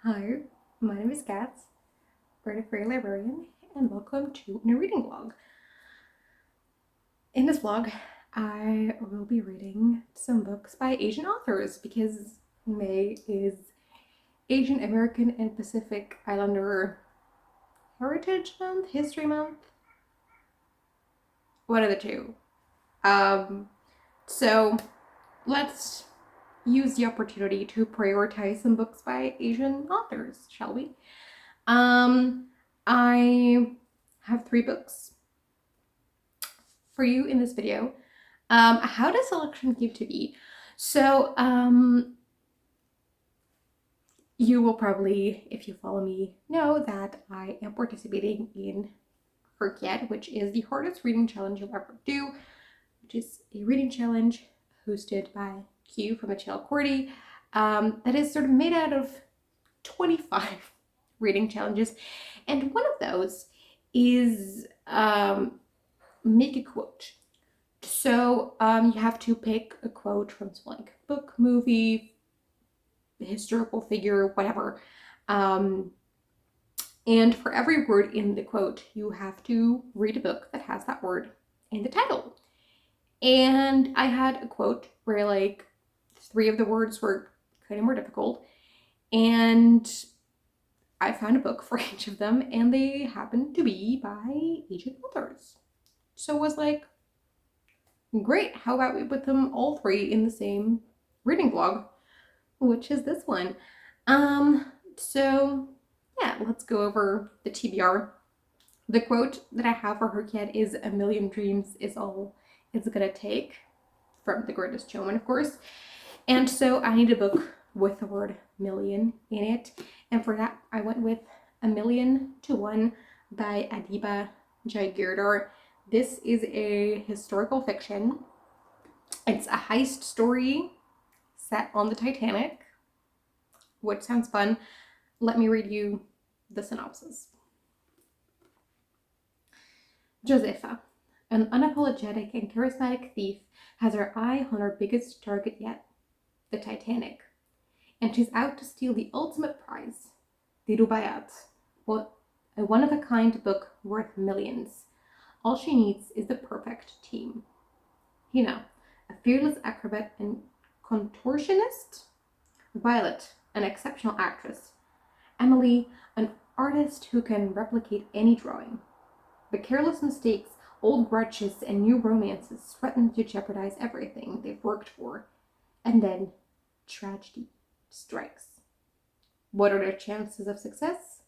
Hi, my name is Kat, British Free Librarian, and welcome to a reading vlog. In this vlog, I will be reading some books by Asian authors because May is Asian American and Pacific Islander Heritage Month, History Month, one of the two. So let's use the opportunity to prioritize some books by Asian authors, shall we? I have 3 books for you in this video. How does selection came to be? So, you will probably, if you follow me, know that I am participating in Herkiat, which is the hardest reading challenge you'll ever do, which is a reading challenge hosted by Q from the channel Cordy, that is sort of made out of 25 reading challenges, and one of those is make a quote. So you have to pick a quote from some like book, movie, historical figure, whatever. And for every word in the quote, you have to read a book that has that word in the title. And I had a quote where like 3 of the words were kind of more difficult, and I found a book for each of them, and they happened to be by Asian authors. So it was like, great, how about we put them all 3 in the same reading vlog, which is this one. So yeah, let's go over the TBR. The quote that I have for Herkiat is "A million dreams is all it's gonna take," from The Greatest Showman, of course. And so I need a book with the word million in it. And for that, I went with A Million to One by Adiba Jaigirdar. This is a historical fiction. It's a heist story set on the Titanic, which sounds fun. Let me read you the synopsis. Josefa, an unapologetic and charismatic thief, has her eye on her biggest target yet, the Titanic. And she's out to steal the ultimate prize, the Rubaiyat, a one-of-a-kind book worth millions. All she needs is the perfect team. Hina, a fearless acrobat and contortionist. Violet, an exceptional actress. Emily, an artist who can replicate any drawing. But careless mistakes, old grudges, and new romances threaten to jeopardize everything they've worked for. And then tragedy strikes. What are their chances of success?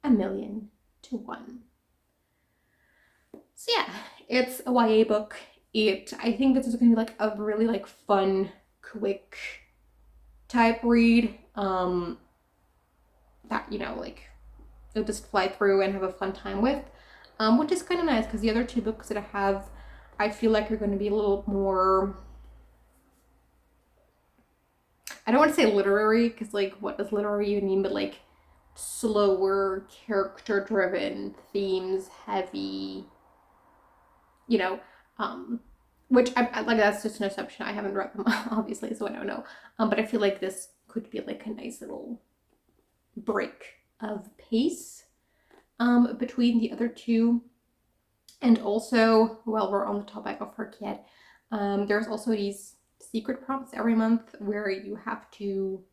1,000,000 to 1. So yeah, it's a YA book. I think this is going to be like a really like fun, quick type read. That, you know, like you'll just fly through and have a fun time with. Which is kind of nice because the other 2 books that I have, I feel like are going to be a little more, I don't want to say literary, because like what does literary even mean, but like slower, character driven, themes heavy, you know, which I like, that's just an assumption. I haven't read them obviously, so I don't know. But I feel like this could be like a nice little break of pace between the other 2. And also, while we're on the topic of Herkiat, there's also these secret prompts every month where you have to,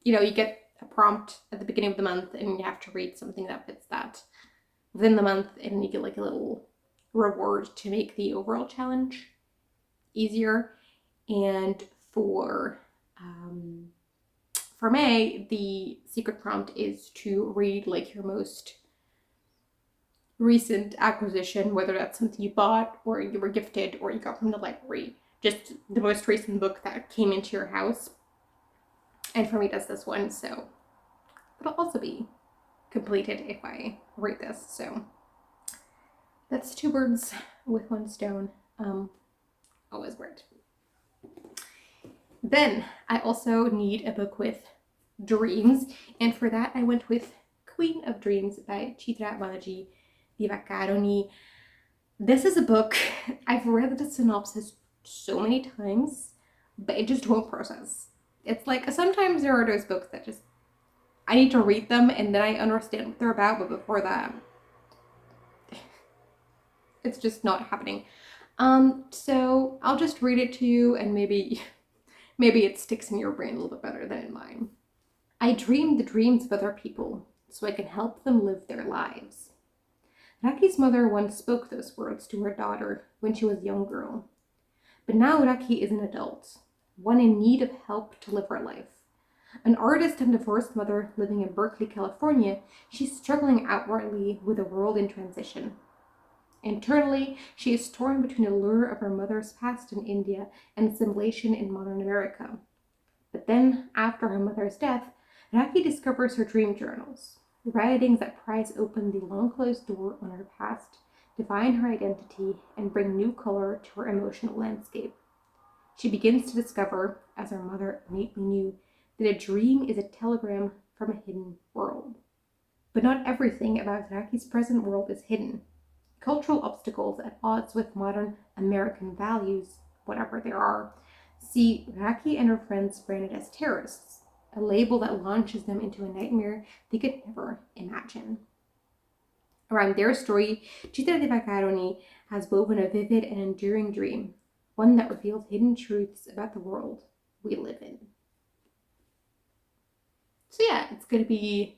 you know, you get a prompt at the beginning of the month and you have to read something that fits that within the month, and you get like a little reward to make the overall challenge easier. And for May, the secret prompt is to read like your most recent acquisition, whether that's something you bought or you were gifted or you got from the library, just the most recent book that came into your house. And for me, that's this one, so it'll also be completed if I read this. So that's 2 birds with 1 stone. Always worked. Then I also need a book with dreams, and for that I went with Queen of Dreams by Chitra, Banerjee, Divakaruni. This is a book, I've read the synopsis so many times, but it just won't process. It's like, sometimes there are those books that just I need to read them and then I understand what they're about, but before that, it's just not happening. So I'll just read it to you and maybe it sticks in your brain a little bit better than in mine. I dream the dreams of other people so I can help them live their lives. Raki's mother once spoke those words to her daughter when she was a young girl. But now Raki is an adult, one in need of help to live her life. An artist and divorced mother living in Berkeley, California, she's struggling outwardly with a world in transition. Internally, she is torn between the lure of her mother's past in India and assimilation in modern America. But then, after her mother's death, Raki discovers her dream journals, writings that prise open the long-closed door on her past, define her identity, and bring new color to her emotional landscape. She begins to discover, as her mother innately knew, that a dream is a telegram from a hidden world. But not everything about Raki's present world is hidden. Cultural obstacles at odds with modern American values, whatever there are, see Raki and her friends branded as terrorists, a label that launches them into a nightmare they could never imagine. Around their story, Chitra Divakaruni has woven a vivid and enduring dream, one that reveals hidden truths about the world we live in. So yeah, it's going to be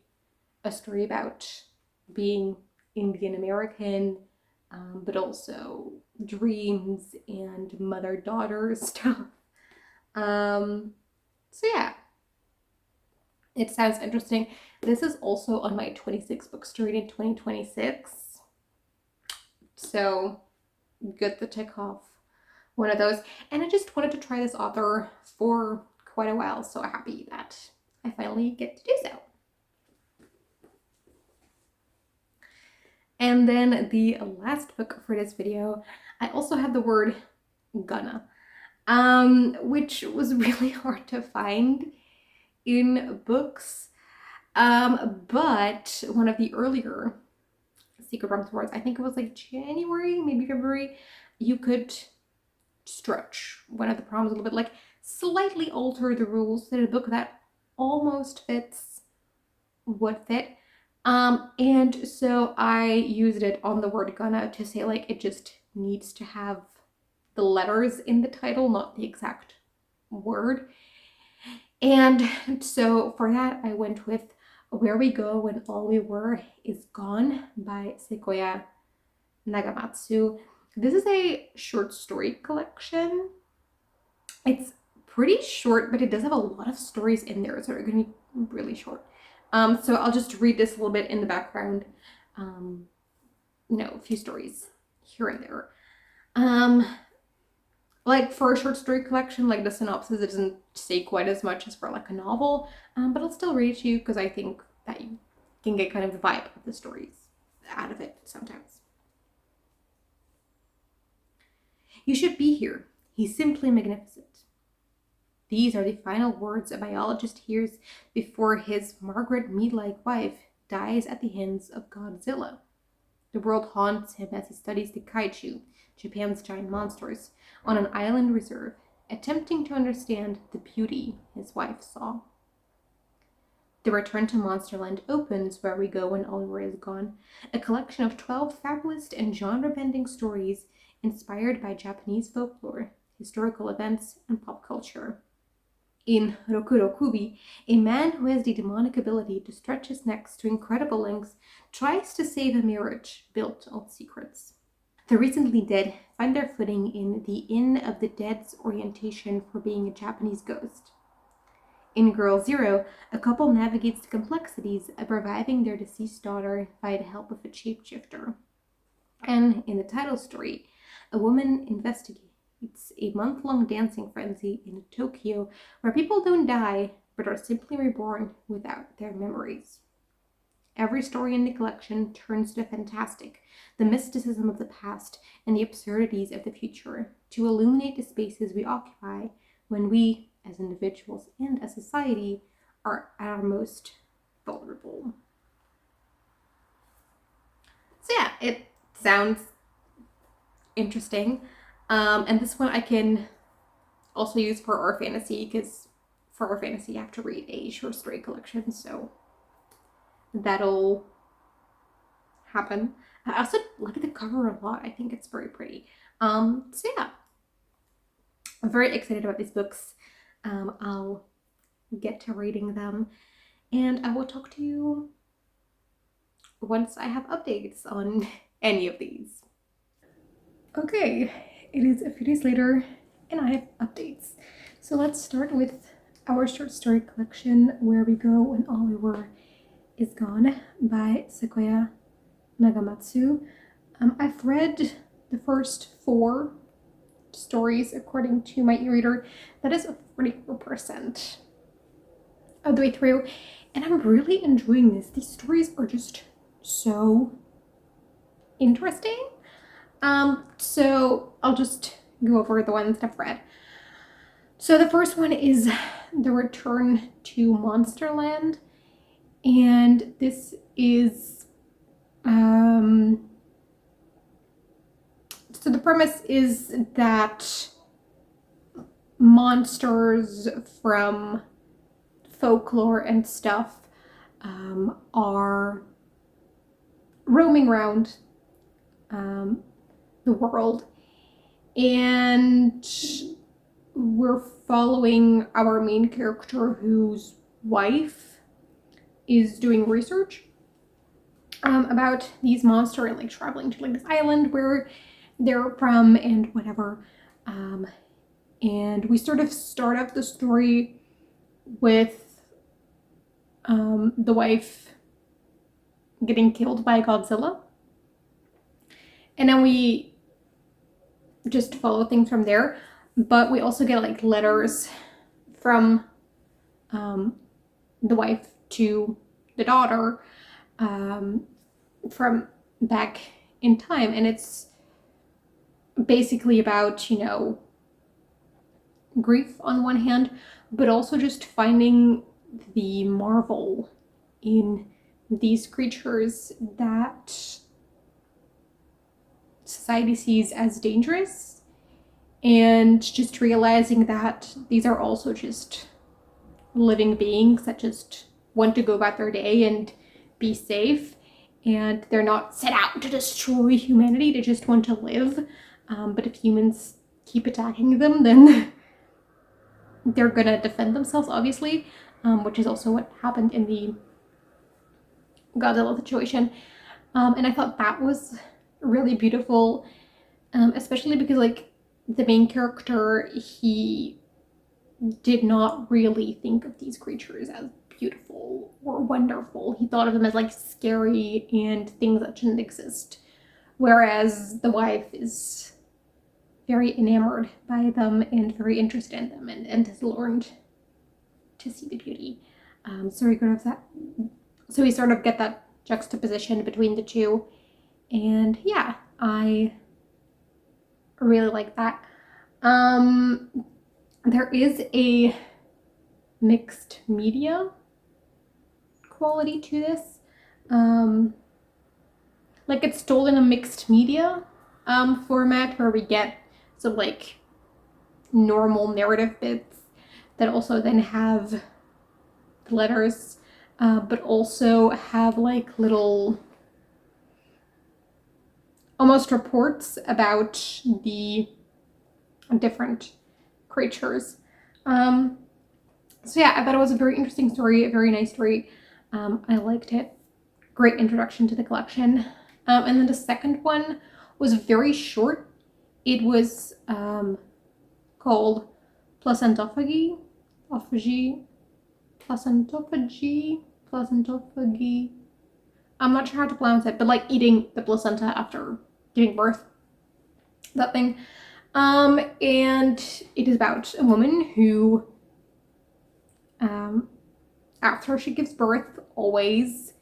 a story about being Indian American, but also dreams and mother-daughter stuff. So yeah, it sounds interesting. This is also on my 26 books to read in 2026. So good to tick off one of those. And I just wanted to try this author for quite a while, so happy that I finally get to do so. And then the last book for this video, I also had the word gonna, which was really hard to find in books. But one of the earlier Secret Promise words, I think it was like January, maybe February, you could stretch one of the prompts a little bit, like slightly alter the rules so that a book that almost fits would fit. And so I used it on the word gonna to say like it just needs to have the letters in the title, not the exact word. And so for that, I went with Where We Go When All We Were Is Gone by Sequoia Nagamatsu. This is a short story collection. It's pretty short, but it does have a lot of stories in there, so they're going to be really short. So I'll just read this a little bit in the background. A few stories here and there. Like for a short story collection, like the synopsis, it doesn't say quite as much as for like a novel, but I'll still read it to you because I think that you can get kind of the vibe of the stories out of it sometimes. You should be here. He's simply magnificent. These are the final words a biologist hears before his Margaret Mead-like wife dies at the hands of Godzilla. The world haunts him as he studies the kaiju, Japan's giant monsters, on an island reserve, attempting to understand the beauty his wife saw. The Return to Monsterland opens Where We Go When All We Were Is Gone, a collection of 12 fabulous and genre-bending stories inspired by Japanese folklore, historical events, and pop culture. In Rokurokubi, a man who has the demonic ability to stretch his neck to incredible lengths tries to save a marriage built on secrets. The recently dead find their footing in the Inn of the Dead's orientation for being a Japanese ghost. In Girl Zero, a couple navigates the complexities of reviving their deceased daughter by the help of a shapeshifter. And in the title story, a woman investigates a month-long dancing frenzy in Tokyo where people don't die but are simply reborn without their memories. Every story in the collection turns to the fantastic, the mysticism of the past, and the absurdities of the future to illuminate the spaces we occupy when we, as individuals and as society, are at our most vulnerable. So yeah, it sounds interesting. And this one I can also use for our fantasy, because for our fantasy you have to read a short story collection, so that'll happen. I also like the cover a lot. I think it's very pretty. So yeah, I'm very excited about these books. I'll get to reading them, and I will talk to you once I have updates on any of these. Okay, it is a few days later, and I have updates. So let's start with our short story collection, Where We Go When All We Were Is Gone by Sequoia Nagamatsu. I've read the first 4 stories according to my e-reader. That is 44% of the way through, and I'm really enjoying this. These stories are just so interesting. So I'll just go over the ones that I've read. So the first one is The Return to Monsterland, and this is so the premise is that monsters from folklore and stuff are roaming around the world, and we're following our main character whose wife is doing research about these monsters and like traveling to like this island where they're from and whatever. And we sort of start up the story with the wife getting killed by Godzilla, and then we just follow things from there. But we also get like letters from the wife to the daughter from back in time, and it's basically about, you know, grief on one hand, but also just finding the marvel in these creatures that society sees as dangerous, and just realizing that these are also just living beings that just want to go about their day and be safe, and they're not set out to destroy humanity, they just want to live. But if humans keep attacking them, then they're gonna defend themselves, obviously, which is also what happened in the Godzilla situation. And I thought that was really beautiful, especially because like the main character, he did not really think of these creatures as beautiful or wonderful. He thought of them as like scary and things that shouldn't exist, whereas the wife is very enamored by them and very interested in them, and has learned to see the beauty. So we sort of get that juxtaposition between the two, and yeah, I really like that. There is a mixed media quality to this. Like it's told in a mixed media format where we get some like normal narrative bits that also then have letters, but also have like little almost reports about the different creatures. So yeah, I thought it was a very interesting story, a very nice story. I liked it. Great introduction to the collection. And then the second one was very short. It was called Placentophagy. Placentophagy. I'm not sure how to pronounce it, but like eating the placenta after giving birth. That thing. And it is about a woman who, after she gives birth, always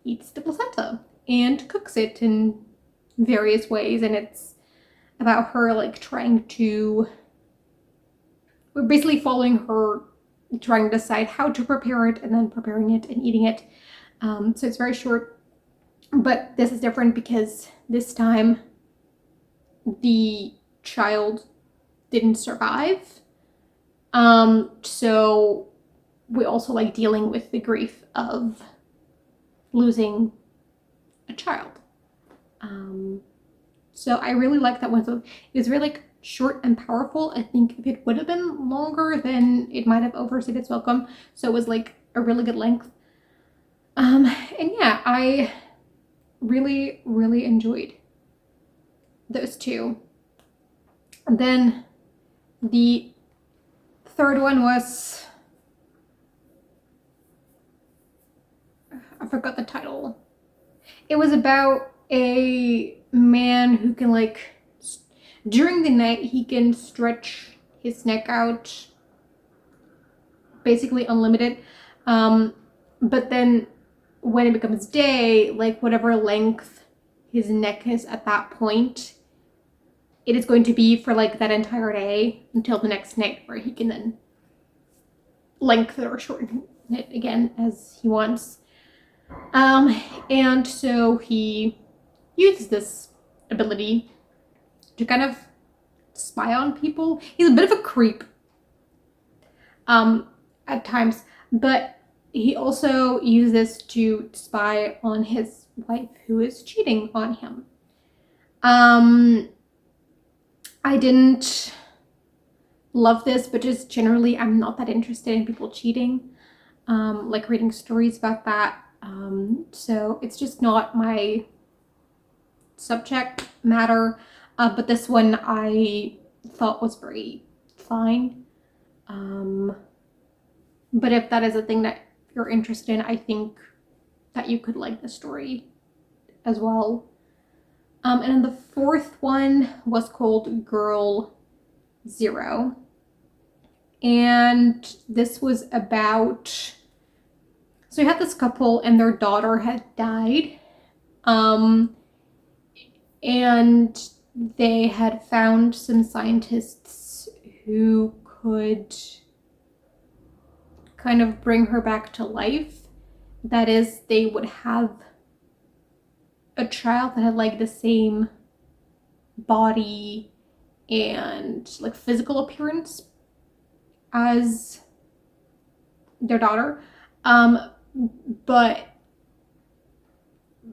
eats the placenta and cooks it in various ways. And it's about her like we're basically following her trying to decide how to prepare it and then preparing it and eating it. So it's very short, but this is different because this time the child didn't survive. So we also like dealing with the grief of losing a child. So I really like that one. So it was really like short and powerful. I think if it would have been longer, then it might have overstayed its welcome. So it was like a really good length. And yeah, I really, really enjoyed those two. And then the third one was, I forgot the title. It was about a man who can like, during the night, he can stretch his neck out basically unlimited. But then when it becomes day, like whatever length his neck is at that point, it is going to be for like that entire day until the next night, where he can then lengthen or shorten it again as he wants. And so he uses this ability to kind of spy on people. He's a bit of a creep at times, but he also uses this to spy on his wife who is cheating on him. I didn't love this, but just generally I'm not that interested in people cheating, like reading stories about that. So it's just not my subject matter, but this one I thought was very fine. But if that is a thing that you're interested in, I think that you could like the story as well. And then the fourth one was called Girl Zero. And this was about, so you had this couple and their daughter had died. And they had found some scientists who could kind of bring her back to life. That is, they would have a child that had like the same body and like physical appearance as their daughter, but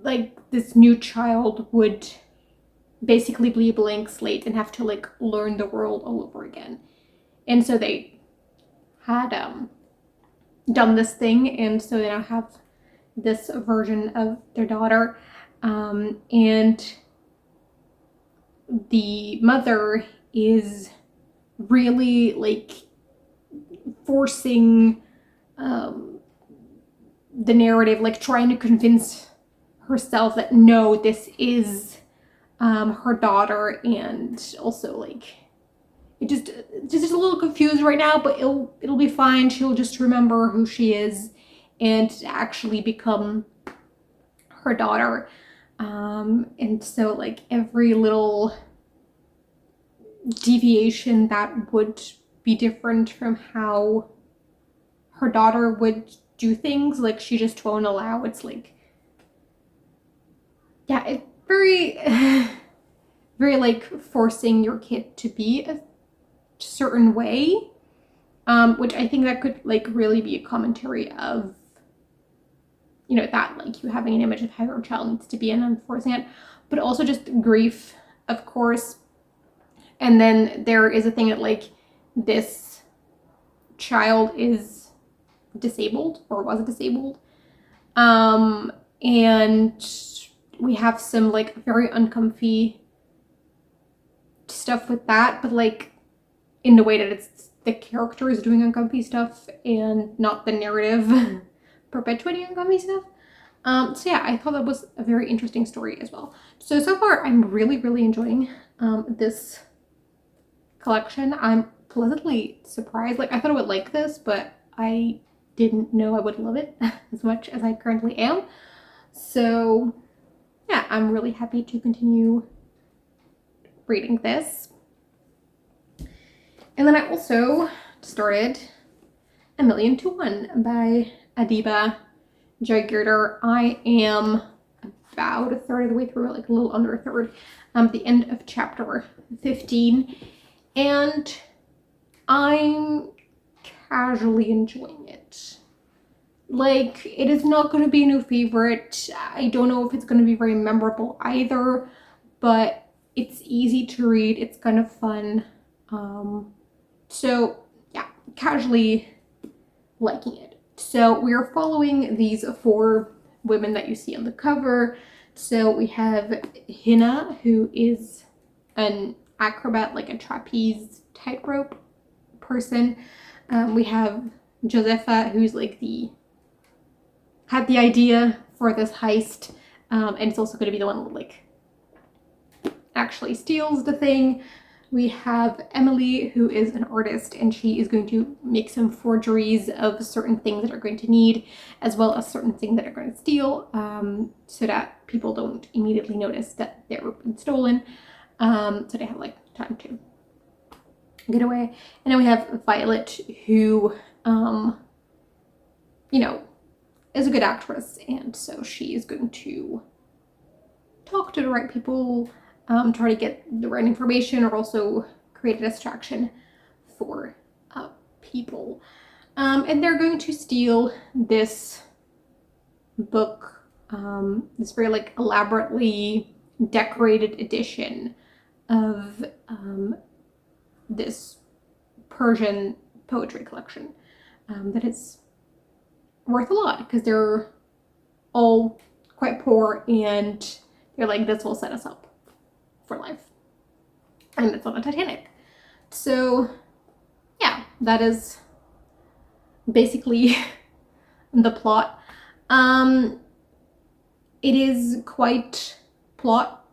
like this new child would basically be a blank slate and have to like learn the world all over again. And so they had done this thing, and so they now have this version of their daughter, and the mother is really like forcing the narrative, like trying to convince herself that no, this is her daughter, and also like it just a little confused right now, but it'll be fine. She'll just remember who she is and actually become her daughter. And so like every little deviation that would be different from how her daughter would do things, like she just won't allow. It's like, yeah, it's very very like forcing your kid to be a certain way, which I think that could like really be a commentary of, you know, that like you having an image of how your child needs to be and enforcing it, but also just grief, of course. And then there is a thing that like this child is disabled or was disabled, and we have some like very uncomfy stuff with that, but like in the way that it's the character is doing uncomfy stuff and not the narrative perpetuating uncomfy stuff. So yeah, I thought that was a very interesting story as well. So far I'm really enjoying this collection. I'm pleasantly surprised. Like I thought I would like this, but I didn't know I would love it as much as I currently am. So yeah, I'm really happy to continue reading this. And then I also started A Million to One by Adiba, Jaigirdar. I am about a third of the way through, like a little under a third, the end of chapter 15, and I'm casually enjoying it. Like, it is not going to be a new favorite. I don't know if it's going to be very memorable either, but it's easy to read. It's kind of fun. So yeah, casually liking it. So we are following these 4 women that you see on the cover. So we have Hina, who is an acrobat, like a trapeze tightrope person. We have Josefa, who's like had the idea for this heist, and it's also going to be the one who like actually steals the thing. We have Emily, who is an artist, and she is going to make some forgeries of certain things that are going to need, as well as certain things that are going to steal, so that people don't immediately notice that they're being stolen. So they have like time to get away. And then we have Violet, who, you know, is a good actress, and so she is going to talk to the right people, try to get the right information, or also create a distraction for people. And they're going to steal this book, this very like elaborately decorated edition of this Persian poetry collection that is worth a lot because they're all quite poor, and they're like, this will set us up for life. And it's on a Titanic. So yeah, that is basically the plot. It is quite plot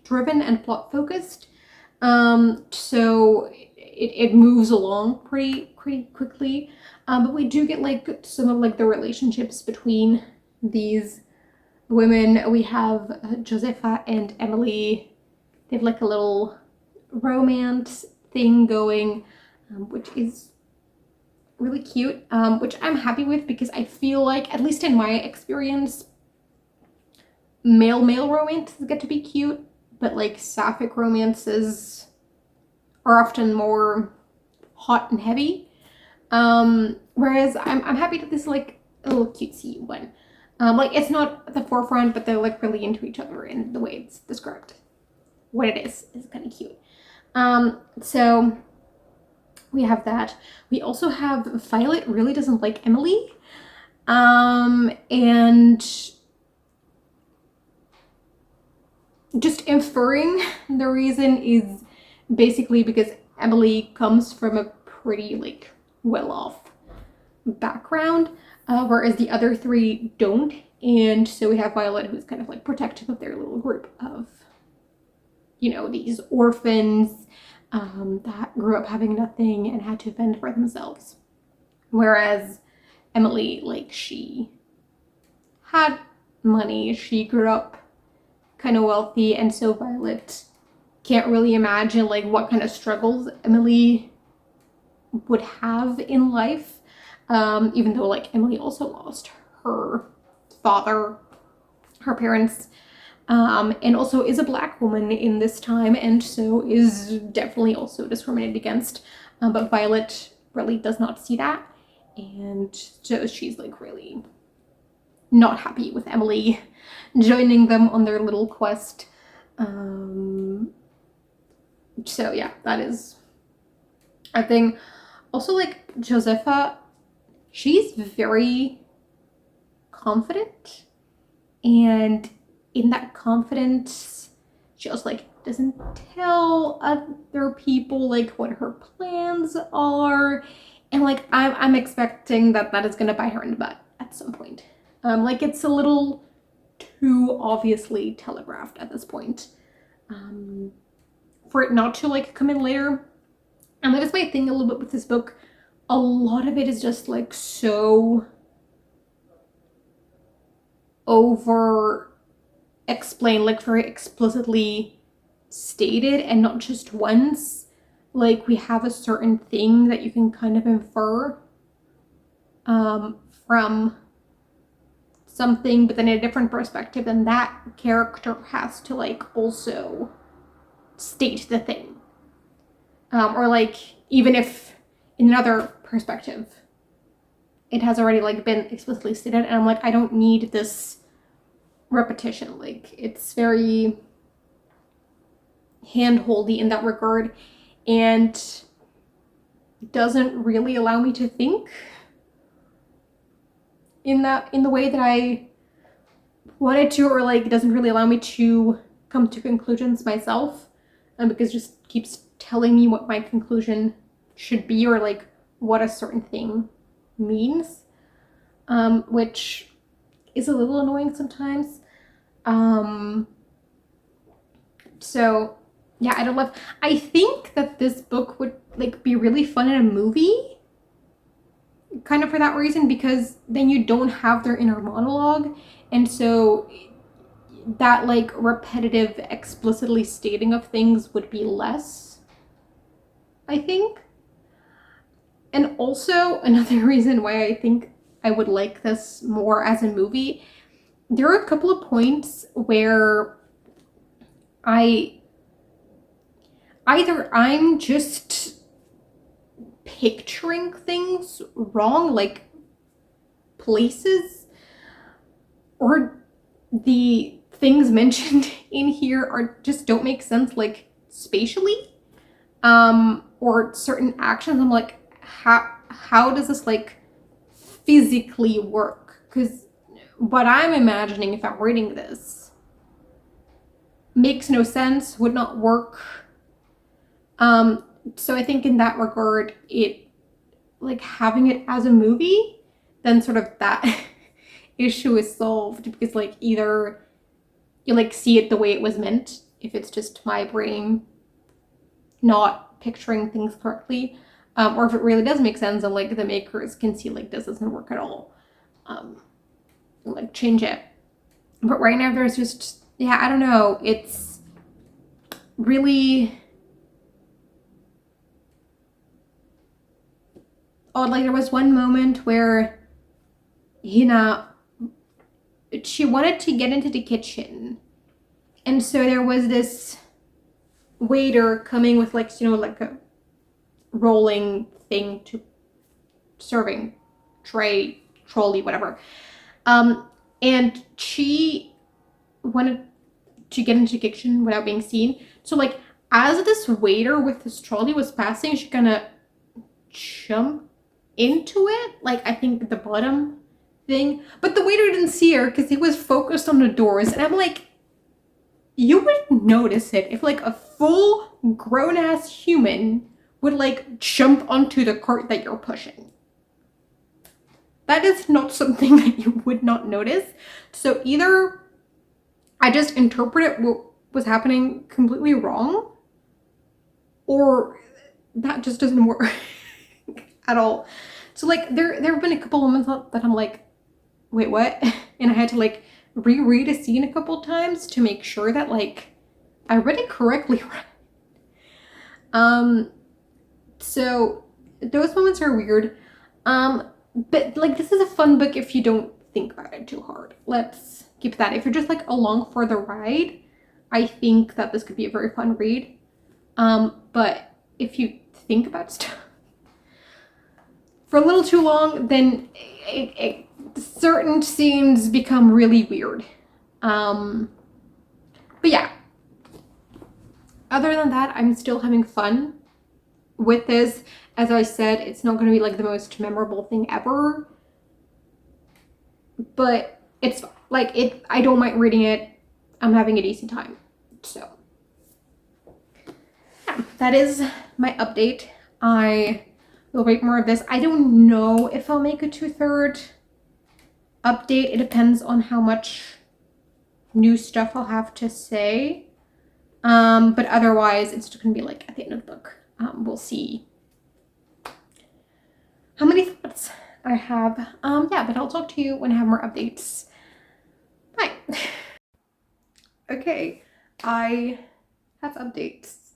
driven and plot focused. So it moves along pretty quickly. But we do get like some of like the relationships between these women. We have Josefa and Emily. They have like a little romance thing going, which is really cute, which I'm happy with because I feel like, at least in my experience, male romances get to be cute, but like sapphic romances are often more hot and heavy. Whereas I'm happy that this is like a little cutesy one. Like it's not at the forefront, but they're like really into each other in the way it's described. What it is kind of cute. So we have that. We also have Violet really doesn't like Emily. And just inferring the reason is basically because Emily comes from a pretty like well-off background, whereas the other 3 don't. And so we have Violet, who's kind of like protective of their little group of, you know, these orphans that grew up having nothing and had to fend for themselves. Whereas Emily, like, she had money, she grew up kind of wealthy, and so Violet can't really imagine like what kind of struggles Emily would have in life, even though like Emily also lost her father, her parents, and also is a Black woman in this time, and so is definitely also discriminated against, but Violet really does not see that, and so she's like really not happy with Emily joining them on their little quest. So yeah, that is a thing. Also, like, Josefa, she's very confident, and in that confidence, she also like doesn't tell other people like what her plans are, and like I'm expecting that is gonna bite her in the butt at some point. Like it's a little too obviously telegraphed at this point, for it not to like come in later. And that is my thing a little bit with this book. A lot of it is just like so over explained, like very explicitly stated, and not just once. Like we have a certain thing that you can kind of infer from something, but then in a different perspective, then that character has to like also state the thing. Or like, even if in another perspective, it has already like been explicitly stated, and I'm like, I don't need this repetition. Like, it's very handholdy in that regard, and doesn't really allow me to think in the way that I wanted to, or like doesn't really allow me to come to conclusions myself, because it just keeps telling me what my conclusion should be, or like what a certain thing means, which is a little annoying sometimes. So yeah, I think that this book would like be really fun in a movie, kind of for that reason, because then you don't have their inner monologue, and so that like repetitive explicitly stating of things would be less, I think. And also another reason why I think I would like this more as a movie, there are a couple of points where I'm just picturing things wrong, like places, or the things mentioned in here are just don't make sense, like spatially, or certain actions. I'm like, how does this like physically work? Because what I'm imagining if I'm reading this makes no sense, would not work. So I think in that regard, it like having it as a movie, then sort of that issue is solved, because like either you like see it the way it was meant, if it's just my brain not picturing things correctly, or if it really does make sense and like the makers can see like this doesn't work at all, like change it. But right now there's just, yeah, I don't know, it's really odd. Like there was one moment where Hina, she wanted to get into the kitchen, and so there was this waiter coming with like, you know, like a rolling thing to serving tray, trolley, whatever, and she wanted to get into the kitchen without being seen. So like as this waiter with this trolley was passing, she kind of jumped into it, like I think the bottom thing, but the waiter didn't see her because he was focused on the doors. And I'm like, you would notice it if like a full grown-ass human would like jump onto the cart that you're pushing. That is not something that you would not notice. So either I just interpreted what was happening completely wrong, or that just doesn't work at all. So like there have been a couple moments that I'm like, wait, what? And I had to like reread a scene a couple times to make sure that like I read it correctly. So those moments are weird. But like this is a fun book if you don't think about it too hard. Let's keep that. If you're just like along for the ride, I think that this could be a very fun read. But if you think about stuff for a little too long, then certain scenes become really weird. But yeah, other than that, I'm still having fun with this. As I said, it's not going to be like the most memorable thing ever, but it's like it. I don't mind reading it. I'm having a decent time. So yeah, that is my update. I will write more of this. I don't know if I'll make a 2/3 update. It depends on how much new stuff I'll have to say. But otherwise, it's just gonna be like at the end of the book. We'll see how many thoughts I have. Yeah, but I'll talk to you when I have more updates. Bye. Okay, I have updates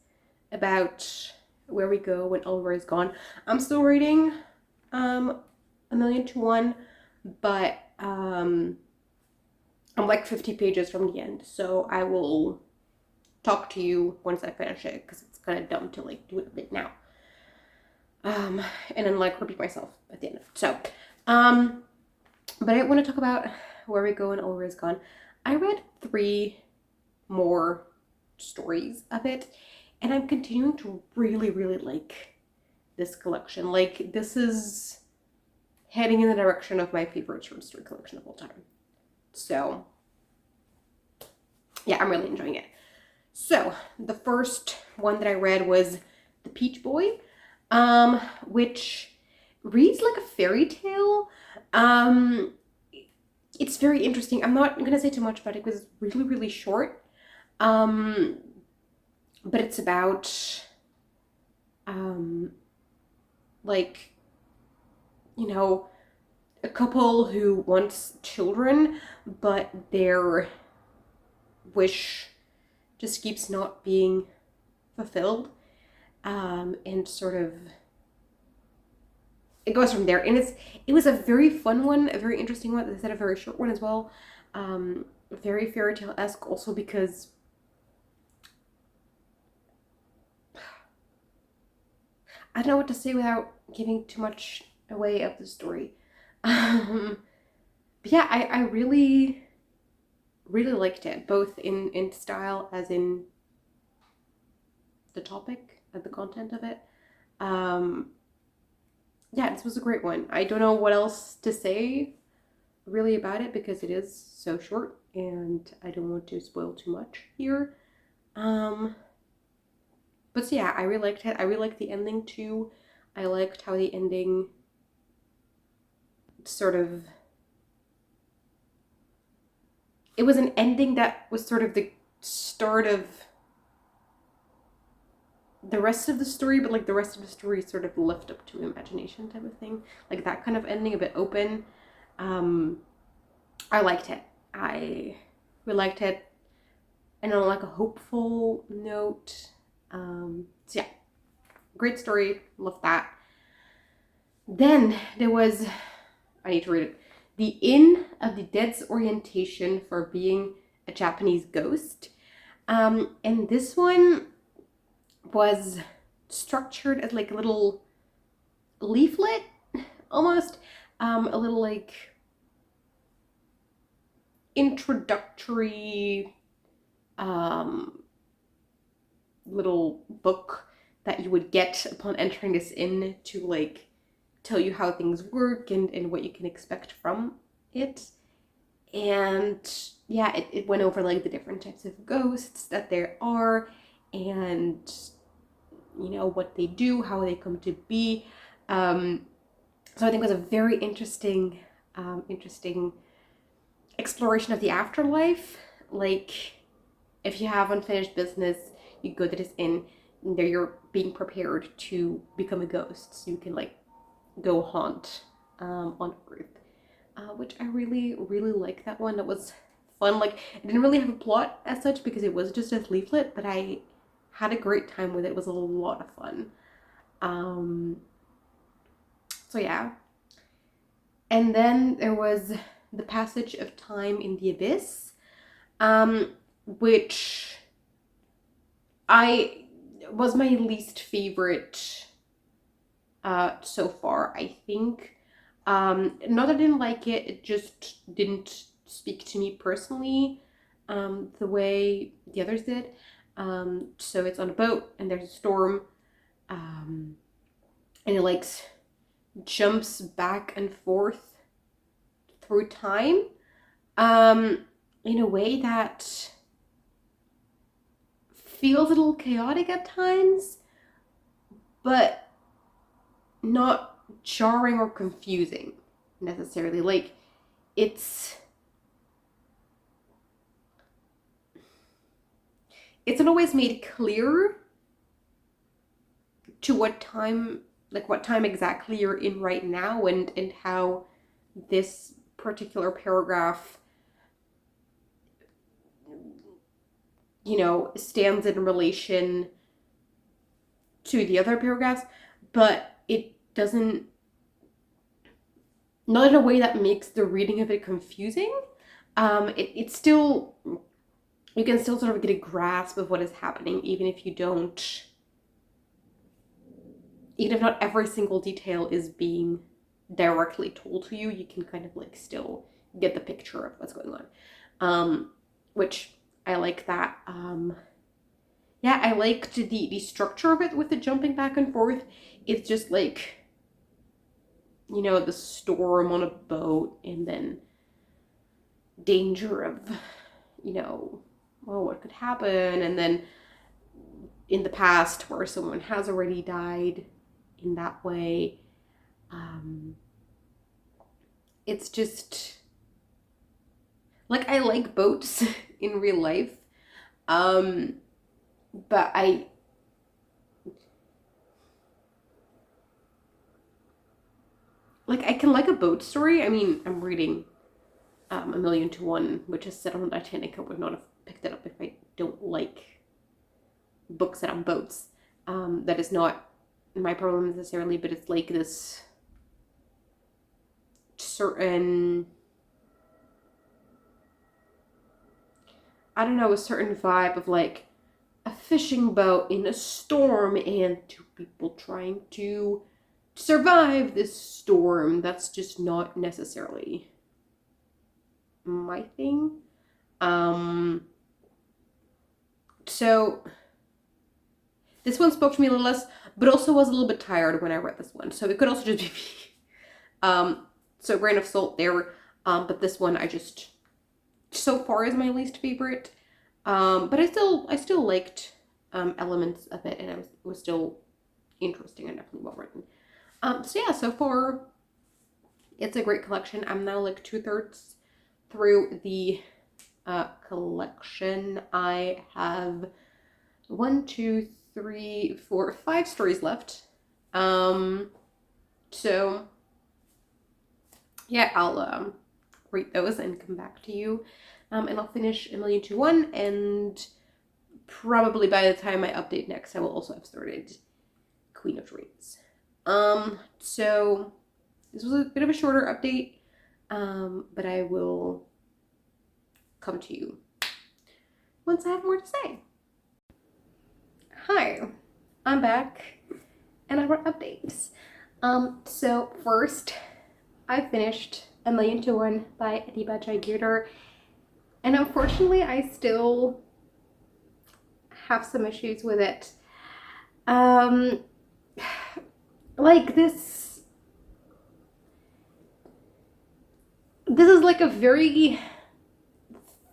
about where we go when Oliver is gone. I'm still reading A Million to One, but I'm like 50 pages from the end, so I will talk to you once I finish it, because it's kind of dumb to like do it a bit now. And then like repeat myself at the end of it. So But I want to talk about Where We Go and Always Gone. I read 3 more stories of it, and I'm continuing to really, really like this collection. Like, this is heading in the direction of my favorite short story collection of all time. So, yeah, I'm really enjoying it. So, the first one that I read was The Peach Boy, which reads like a fairy tale. It's very interesting. I'm not going to say too much about it because it's really, really short. But it's about, like, you know, a couple who wants children, but their wish just keeps not being fulfilled. And sort of it goes from there. And it was a very fun one, a very interesting one. As I said, a very short one as well. Very fairy tale-esque also because I don't know what to say without giving too much away of the story. But yeah, I really, really liked it, both in style as in the topic and the content of it. Yeah, this was a great one. I don't know what else to say really about it because it is so short and I don't want to spoil too much here. But so yeah, I really liked it. I really liked the ending too. I liked how the ending sort of... It was an ending that was sort of the start of the rest of the story, but like the rest of the story sort of left up to imagination type of thing. Like that kind of ending, a bit open. I liked it. I really liked it. And on like a hopeful note. So yeah, great story. Love that. Then there was, I need to read it. The Inn of the Dead's Orientation for Being a Japanese Ghost. And this one was structured as like a little leaflet, almost. A little like introductory little book that you would get upon entering this inn to like tell you how things work and what you can expect from it. And yeah, it went over like the different types of ghosts that there are and you know what they do, how they come to be. So I think it was a very interesting exploration of the afterlife. Like, if you have unfinished business, you go to this inn, and there you're being prepared to become a ghost, so you can like go haunt on Earth, which I really, really like that one. That was fun. Like, it didn't really have a plot as such because it was just a leaflet, but I had a great time with it. It was a lot of fun. So yeah. And then there was The Passage of Time in the Abyss, which was my least favorite so far, I think. Not that I didn't like it, it just didn't speak to me personally the way the others did. So it's on a boat and there's a storm, and it like jumps back and forth through time in a way that feels a little chaotic at times, but not jarring or confusing necessarily. Like, it's not always made clear to what time exactly you're in right now, and how this particular paragraph, you know, stands in relation to the other paragraphs, but it doesn't, not in a way that makes the reading of it confusing. It's still, you can still sort of get a grasp of what is happening, even if not every single detail is being directly told to you, you can kind of like still get the picture of what's going on. Which I like that. Yeah, I liked the structure of it with the jumping back and forth. It's just like, you know, the storm on a boat and then danger of, you know, well, what could happen, and then in the past where someone has already died in that way. It's just like, I like boats in real life, but I can like a boat story. I mean, I'm reading A Million to One, which is set on the Titanic. I would not have picked it up if I don't like books set on boats. That is not my problem necessarily, but it's like this certain, I don't know, a certain vibe of like a fishing boat in a storm and two people trying to survive this storm. That's just not necessarily my thing. So this one spoke to me a little less, but also was a little bit tired when I read this one. So it could also just be me. So grain of salt there. But this one I just, so far, is my least favorite. But I still liked elements of it, and it was still interesting and definitely well written. So yeah, so far it's a great collection. I'm now like 2/3 through the collection. I have 1, 2, 3, 4, 5 stories left. So yeah, I'll read those and come back to you. And I'll finish A Million to One, and probably by the time I update next, I will also have started Queen of Dreams. So this was a bit of a shorter update, but I will come to you once I have more to say. Hi, I'm back, and I brought updates. So first, I finished A Million to One by Adiba Jaigirdar, and unfortunately, I still have some issues with it. Like this is like a very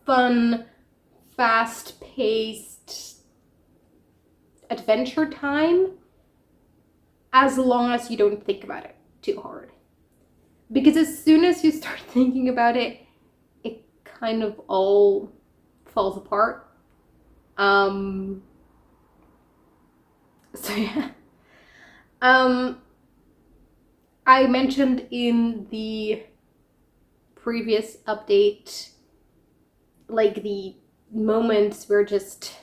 fun, fast-paced adventure time, as long as you don't think about it too hard. Because as soon as you start thinking about it, it kind of all falls apart. So yeah. I mentioned in the previous update, like, the moments where just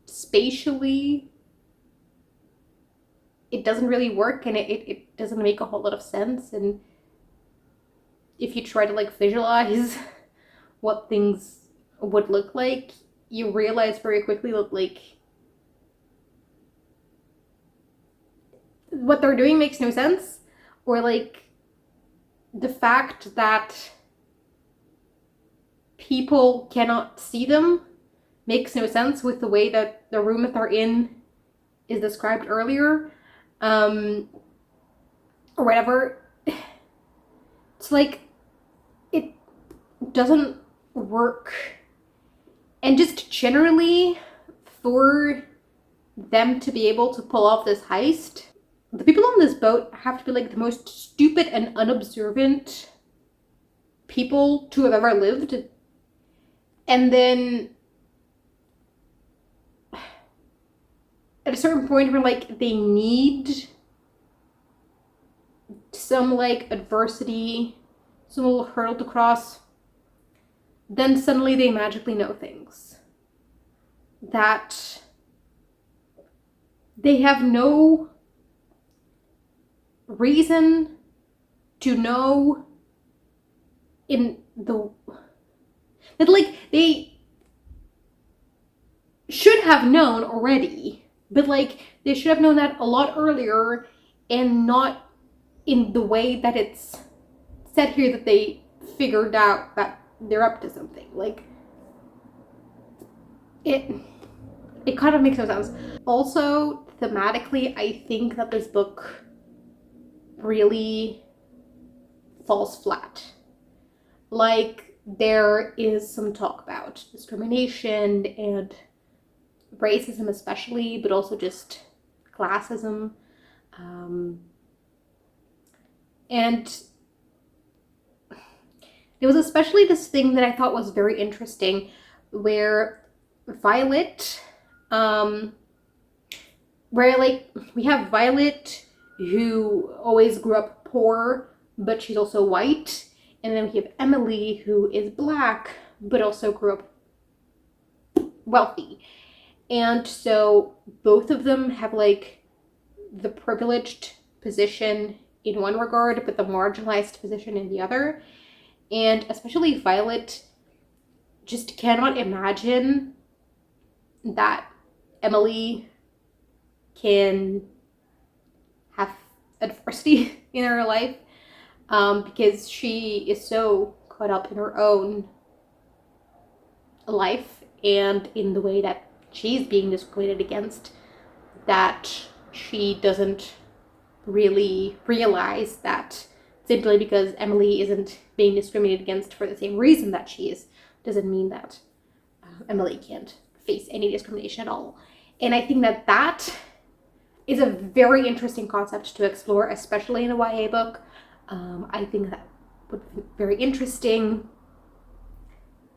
spatially it doesn't really work, and it doesn't make a whole lot of sense. And if you try to like visualize what things would look like, you realize very quickly that like what they're doing makes no sense, or like the fact that people cannot see them makes no sense with the way that the room that they're in is described earlier, or whatever. It's like it doesn't work. And just generally, for them to be able to pull off this heist, the people on this boat have to be like the most stupid and unobservant people to have ever lived. And then at a certain point where like they need some like adversity, some little hurdle to cross, then suddenly they magically know things that they have no reason to know that like they should have known already, but like they should have known that a lot earlier and not in the way that it's said here that they figured out that they're up to something. Like, it kind of makes no sense. Also, thematically, I think that this book really falls flat. Like, there is some talk about discrimination and racism especially, but also just classism. And there was especially this thing that I thought was very interesting where Violet, where like we have Violet who always grew up poor, but she's also white. And then we have Emily who is black, but also grew up wealthy. And so both of them have like the privileged position in one regard, but the marginalized position in the other. And especially Violet just cannot imagine that Emily can have adversity in her life, because she is so caught up in her own life and in the way that she's being discriminated against, that she doesn't really realize that simply because Emily isn't being discriminated against for the same reason that she is, doesn't mean that Emily can't face any discrimination at all. And I think that that is a very interesting concept to explore, especially in a YA book. I think that would be very interesting,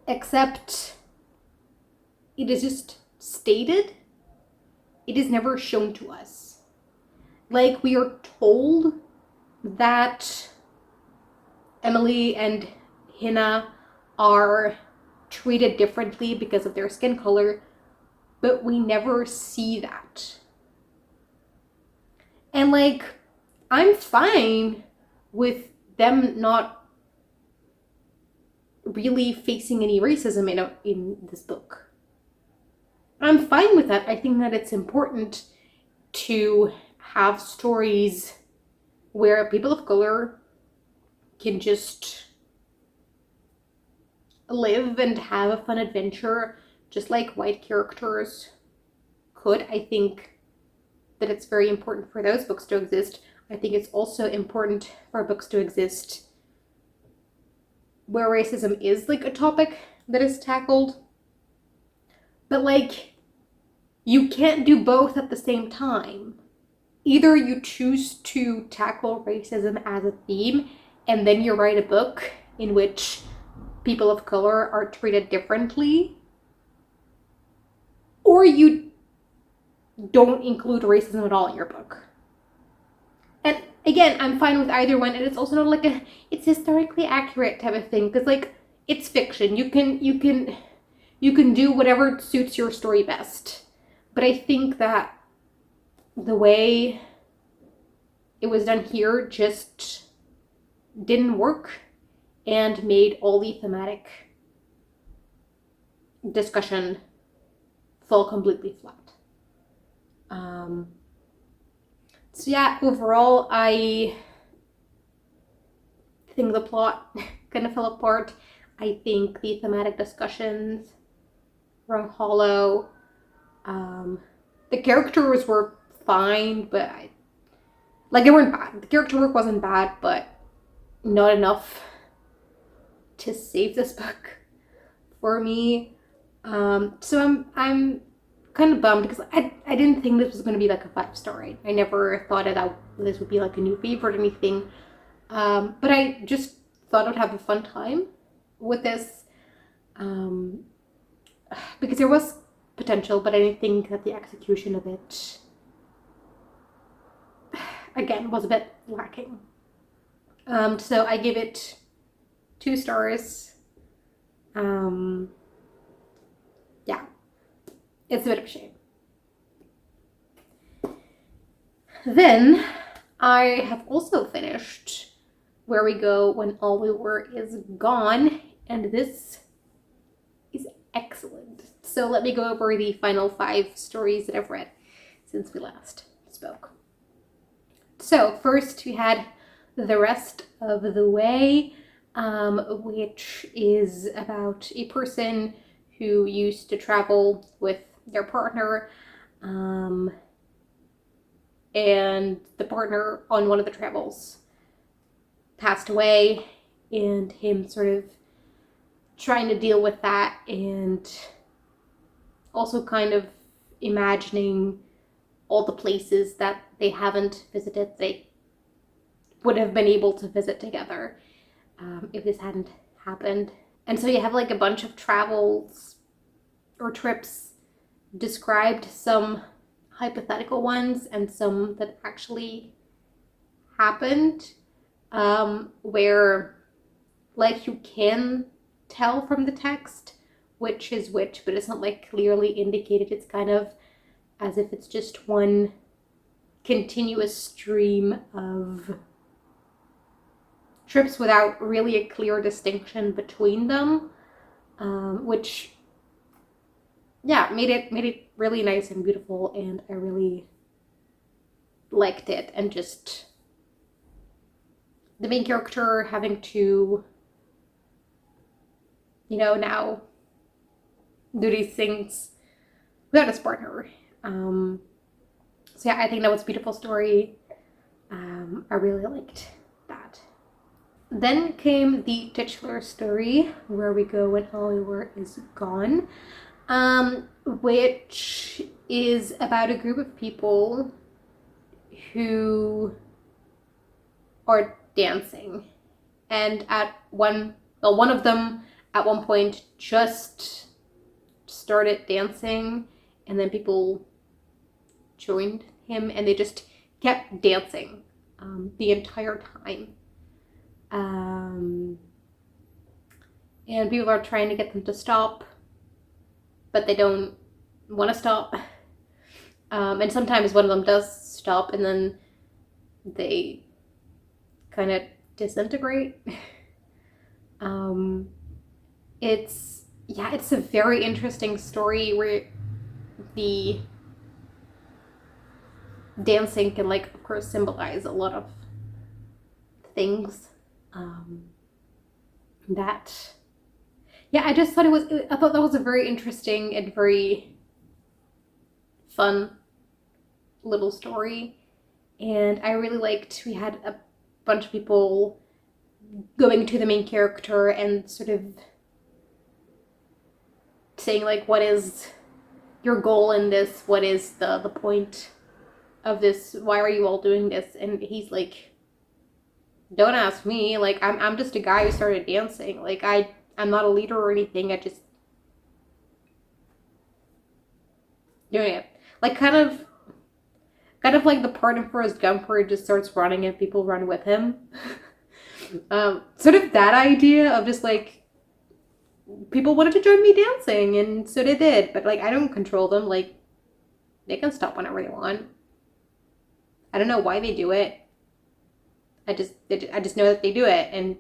except it is just stated. It is never shown to us. Like, we are told that Emily and Hina are treated differently because of their skin color, but we never see that. And like, I'm fine with them not really facing any racism in this book. I'm fine with that. I think that it's important to have stories where people of color can just live and have a fun adventure just like white characters could. I think that it's very important for those books to exist. I think it's also important for books to exist where racism is like a topic that is tackled. But like, you can't do both at the same time. Either you choose to tackle racism as a theme and then you write a book in which people of color are treated differently, or you don't include racism at all in your book. And again, I'm fine with either one, and it's also not like it's historically accurate type of thing, because like, it's fiction. You can do whatever suits your story best. But I think that the way it was done here just didn't work and made all the thematic discussion fall completely flat. So yeah, overall, I think the plot kind of fell apart. I think the thematic discussions rung hollow. The characters were fine, but they weren't bad. The character work wasn't bad, but not enough to save this book for me. So I'm kind of bummed, because I didn't think this was going to be like a 5-star. I never thought that this would be like a new favorite or anything. But I just thought I'd have a fun time with this, because there was potential, but I didn't think that the execution of it, again, was a bit lacking. So I give it 2 stars. Yeah, it's a bit of a shame. Then I have also finished Where We Go When All We Were Is Gone, and this is excellent. So let me go over the final 5 stories that I've read since we last spoke. So first we had The Rest of the Way, which is about a person who used to travel with their partner, and the partner on one of the travels passed away, and him sort of trying to deal with that, and also kind of imagining all the places that they haven't visited, they would have been able to visit together if this hadn't happened. And so you have like a bunch of travels or trips described, some hypothetical ones and some that actually happened, where like you can tell from the text which is which, but it's not like clearly indicated. It's kind of as if it's just one continuous stream of trips without really a clear distinction between them, which made it really nice and beautiful, and I really liked it. And just the main character having to, now do these things without his partner. I think that was a beautiful story. I really liked that. Then came the titular story, Where We Go When Oliver Is Gone, which is about a group of people who are dancing, and one of them at one point just started dancing, and then people joined him, and they just kept dancing the entire time. And people are trying to get them to stop, but they don't want to stop. And sometimes one of them does stop, and then they kind of disintegrate. It's a very interesting story where the dancing can, like, of course, symbolize a lot of things. I just thought I thought that was a very interesting and very fun little story. And I really liked, we had a bunch of people going to the main character and sort of saying, like, what is your goal in this? What is the point of this? Why are you all doing this? And he's like, don't ask me. Like, I'm just a guy who started dancing. Like, I'm not a leader or anything. I just doing it. Like, kind of like the part in Forrest Gump where he just starts running and people run with him. Sort of that idea of just like, people wanted to join me dancing, and so they did. But like, I don't control them. Like, they can stop whenever they want. I don't know why they do it. I just know that they do it, and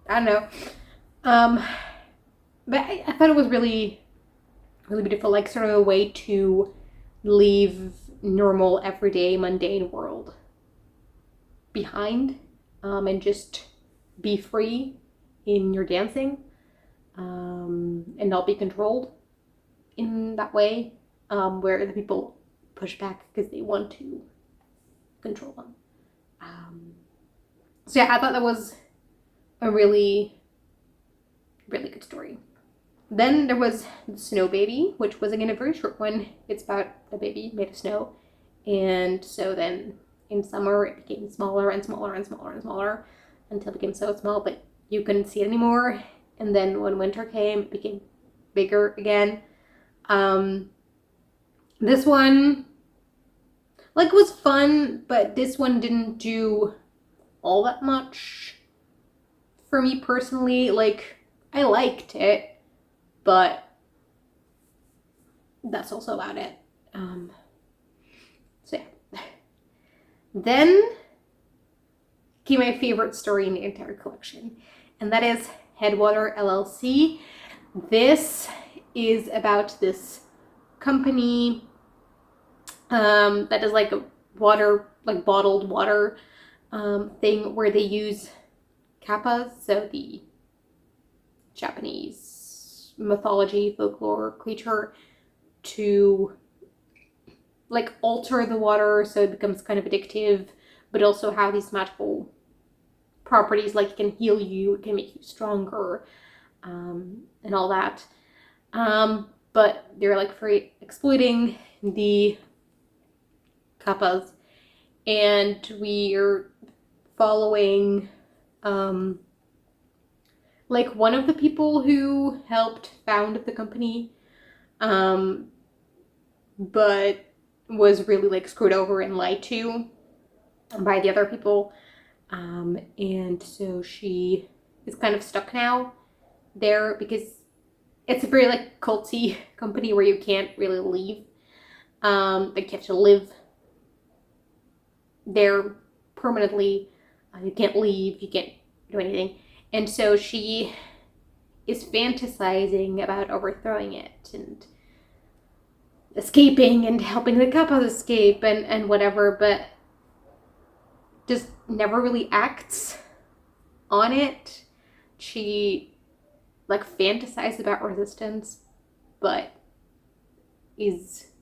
I don't know. But I thought it was really, really beautiful. Like, sort of a way to leave normal, everyday, mundane world behind, and just be free in your dancing, and not be controlled in that way, where the people push back because they want to control them. I thought that was a really, really good story. Then there was the Snow Baby, which was again a very short one. It's about a baby made of snow, and so then in summer it became smaller and smaller and smaller and smaller until it became so small that you couldn't see it anymore. And then when winter came, it became bigger again. This one, like, was fun, but this one didn't do all that much for me personally. Like, I liked it, but that's also about it. Then came my favorite story in the entire collection, and that is Headwater LLC. This is about this company that does like water like bottled water thing where they use kappas, so the Japanese mythology folklore creature, to like alter the water so it becomes kind of addictive, but also have these magical properties, like it can heal you, it can make you stronger, and all that. But they're like for exploiting the kappas, and we're following like one of the people who helped found the company, but was really like screwed over and lied to by the other people. And so she is kind of stuck now there because it's a very like culty company where you can't really leave. Like you have to live there permanently. You can't leave, you can't do anything. And so she is fantasizing about overthrowing it and escaping and helping the couples escape and whatever, but just never really acts on it. She like fantasizes about resistance, but is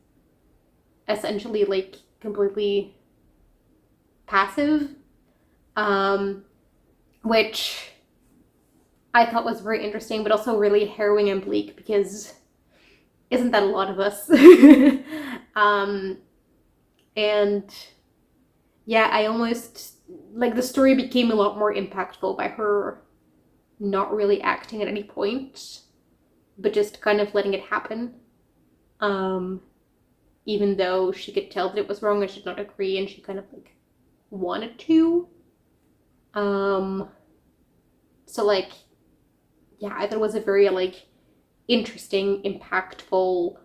essentially like completely passive, which I thought was very interesting, but also really harrowing and bleak, because isn't that a lot of us? And yeah, I almost, like, the story became a lot more impactful by her not really acting at any point, but just kind of letting it happen. Even though she could tell that it was wrong and she did not agree, and she kind of like wanted to. So like, yeah, I thought it was a very like interesting, impactful,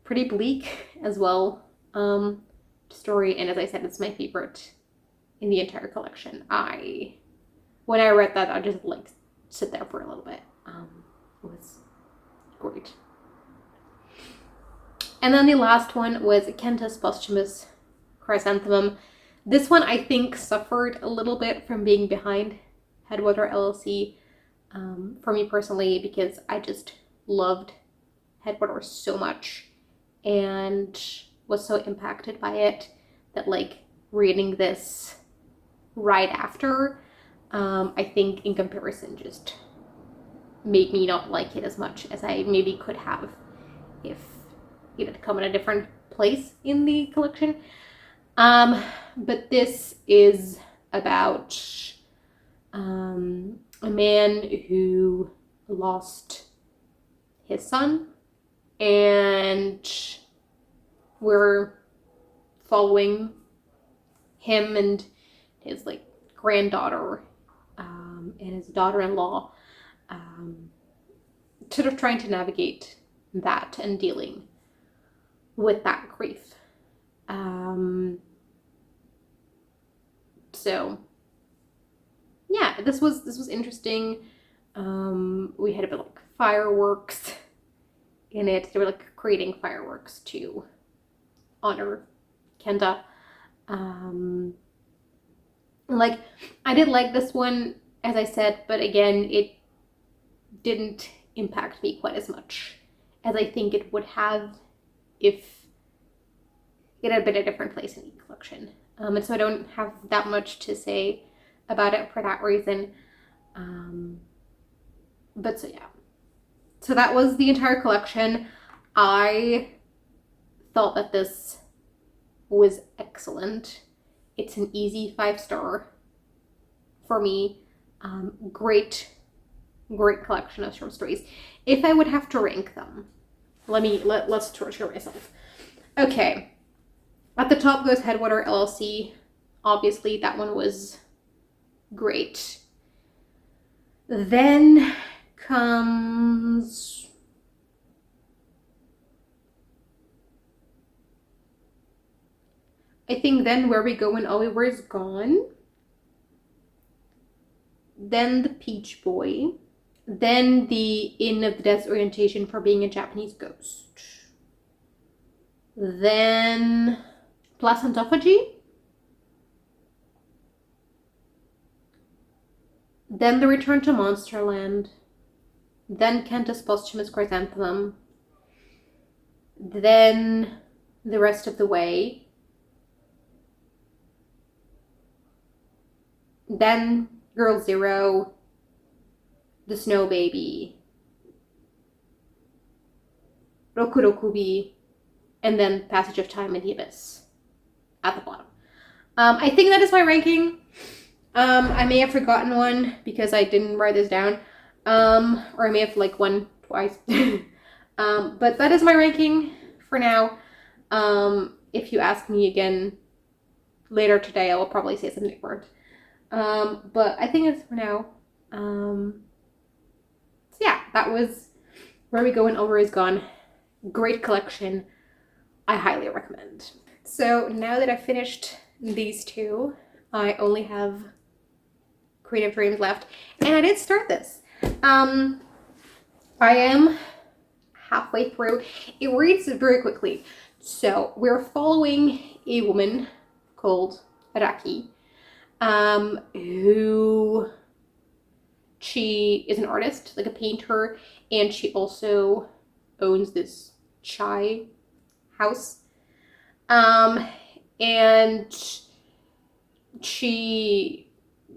pretty bleak as well story. And as I said, it's my favorite in the entire collection. When I read that, I just like sit there for a little bit. It was great. And then the last one was Kenta's Posthumous Chrysanthemum. This one I think suffered a little bit from being behind Headwater LLC for me personally, because I just loved Headwater so much and was so impacted by it that like reading this right after, I think in comparison just made me not like it as much as I maybe could have if it had come in a different place in the collection. But this is about a man who lost his son, and we're following him and his like granddaughter and his daughter-in-law, sort of trying to navigate that and dealing with that grief. So yeah, this was interesting. We had a bit like fireworks in it. They were like creating fireworks to honor Kenta. Like, I did like this one, as I said, but again, it didn't impact me quite as much as I think it would have if it had been a different place in the collection. And so I don't have that much to say about it for that reason. But so yeah. So that was the entire collection. I thought that this was excellent. It's an easy 5-star for me. Great collection of short stories. If I would have to rank them, let's torture myself. Okay. At the top goes Headwater LLC. Obviously, that one was great. Then comes I think then Where We Go When Oliver Is Gone. Then The Peach Boy. Then The Inn of the Desorientation for Being a Japanese Ghost. Then Placentophagy. then the return to Monsterland, then Kenta's posthumous chrysanthemum, then the rest of the way, then Girl Zero, the Snow Baby, Rokurokubi, and then Passage of Time and the Abyss at the bottom. I think that is my ranking. I may have forgotten one because I didn't write this down. Or I may have like won twice. But that is my ranking for now. If you ask me again later today, I will probably say something different. But I think it's for now. So yeah, that was Where We Go When Elmer Is Gone. Great collection. I highly recommend. So now that I've finished these two, I only have Creative Dreams left. And I did start this. I am halfway through. It reads very quickly. So we're following a woman called Araki, who she is an artist, like a painter, and she also owns this chai house. And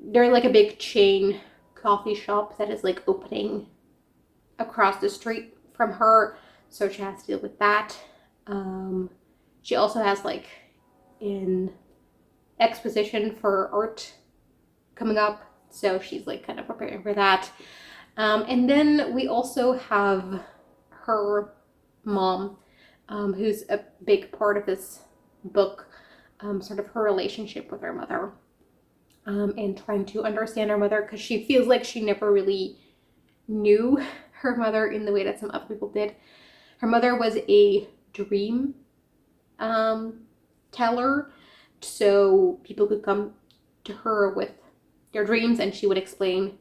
they're like a big chain coffee shop that is like opening across the street from her, so she has to deal with that. She also has like an exposition for art coming up, so she's like kind of preparing for that. And then we also have her mom, who's a big part of this book, sort of her relationship with her mother, and trying to understand her mother, because she feels like she never really knew her mother in the way that some other people did. Her mother was a dream teller, so people could come to her with their dreams and she would explain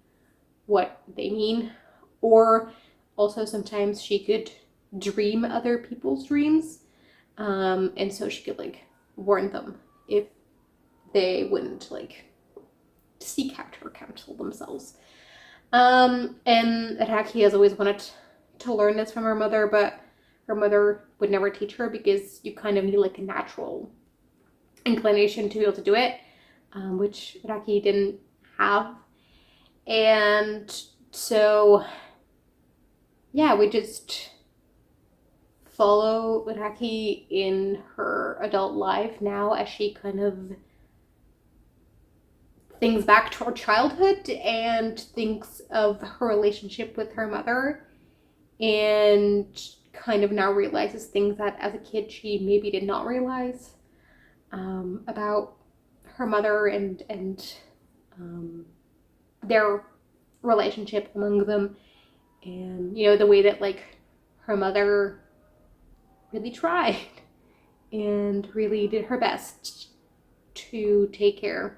what they mean. Or also sometimes she could dream other people's dreams, and so she could like warn them if they wouldn't like seek out her counsel themselves. And Araki has always wanted to learn this from her mother, but her mother would never teach her because you kind of need like a natural inclination to be able to do it, which Araki didn't have. And so yeah, we just follow Araki in her adult life now as she kind of thinks back to her childhood and thinks of her relationship with her mother, and kind of now realizes things that as a kid she maybe did not realize about her mother and their relationship among them, and you know, the way that like her mother really tried and really did her best to take care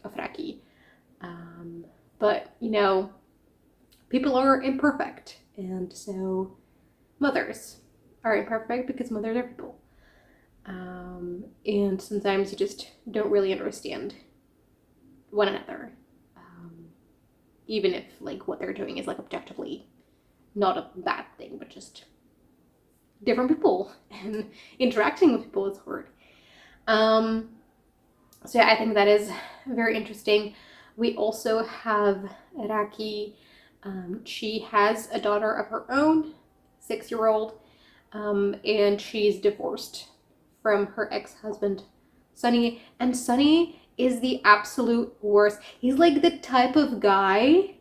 of Araki. But you know, people are imperfect, and so mothers are imperfect because mothers are people. And sometimes you just don't really understand one another, even if like what they're doing is like objectively not a bad thing, but just different people, and interacting with people is hard. So yeah, I think that is very interesting. We also have Araki. She has a daughter of her own, 6-year-old, and she's divorced from her ex-husband, Sunny. And Sunny is the absolute worst. He's like the type of guy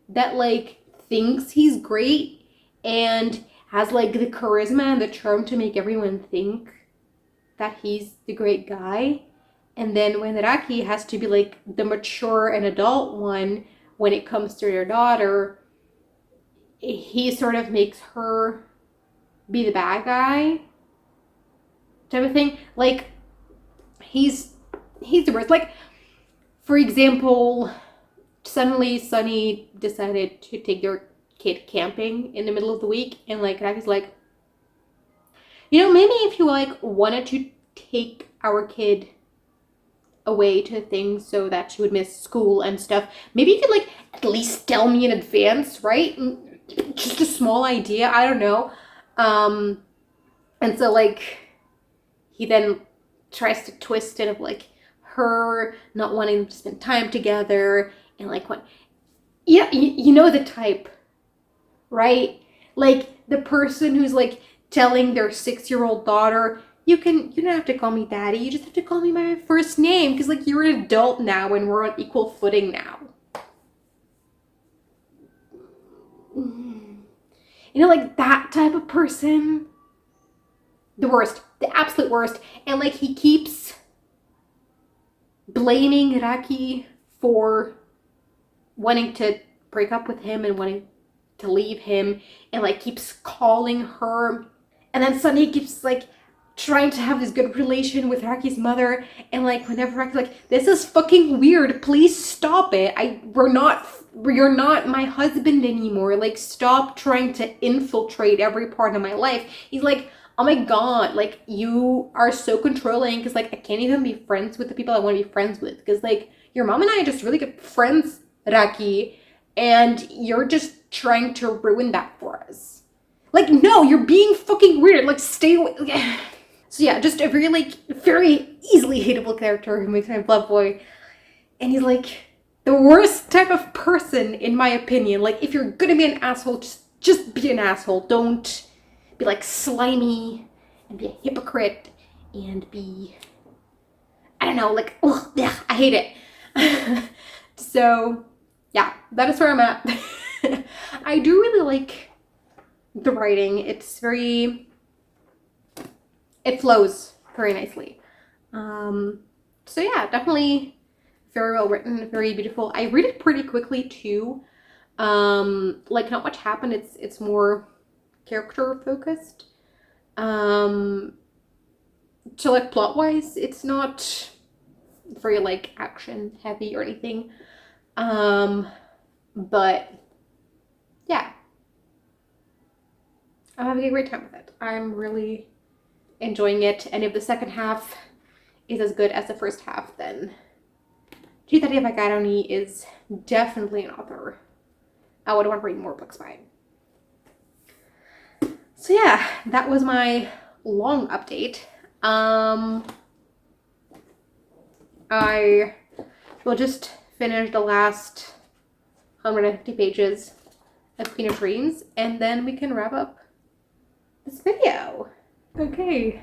that like thinks he's great and has like the charisma and the charm to make everyone think that he's the great guy. And then when Araki has to be like the mature and adult one when it comes to their daughter, he sort of makes her be the bad guy type of thing. Like he's the worst. Like, for example, suddenly Sunny decided to take their kid camping in the middle of the week, and like Araki's like, you know, maybe if you like wanted to take our kid away to things so that she would miss school and stuff. Maybe you could like at least tell me in advance, right? Just a small idea, I don't know. And so like he then tries to twist it of like her not wanting to spend time together and like what, yeah, you know the type, right? Like the person who's like telling their 6-year-old daughter, you don't have to call me daddy, you just have to call me my first name because like you're an adult now and we're on equal footing now. You know, like that type of person. The worst, the absolute worst. And like he keeps blaming Raki for wanting to break up with him and wanting to leave him, and like keeps calling her, and then suddenly he keeps like trying to have this good relation with Raki's mother, and like whenever Raki's like, this is fucking weird, please stop it, you're not my husband anymore, like stop trying to infiltrate every part of my life. He's like, oh my god, like you are so controlling because like I can't even be friends with the people I want to be friends with because like your mom and I are just really good friends, Raki, and you're just trying to ruin that for us. Like, no, you're being fucking weird. Like, stay away. So yeah, just a really, like, very easily hateable character who makes my blood boil. And he's like the worst type of person, in my opinion. Like, if you're gonna be an asshole, just be an asshole. Don't be like slimy and be a hypocrite and be, I don't know, like, ugh, yeah, I hate it. So yeah, that is where I'm at. I do really like the writing. It's very, it flows very nicely. So yeah, definitely very well written, very beautiful. I read it pretty quickly too. Like not much happened. It's more character focused. So like plot wise, it's not very like action heavy or anything. But yeah, I'm having a great time with it. I'm really enjoying it. And if the second half is as good as the first half, then Chitra Divakaruni is definitely an author I would want to read more books by. So yeah, that was my long update. I will just finish the last 150 pages of Queen of Dreams, and then we can wrap up this video. Okay,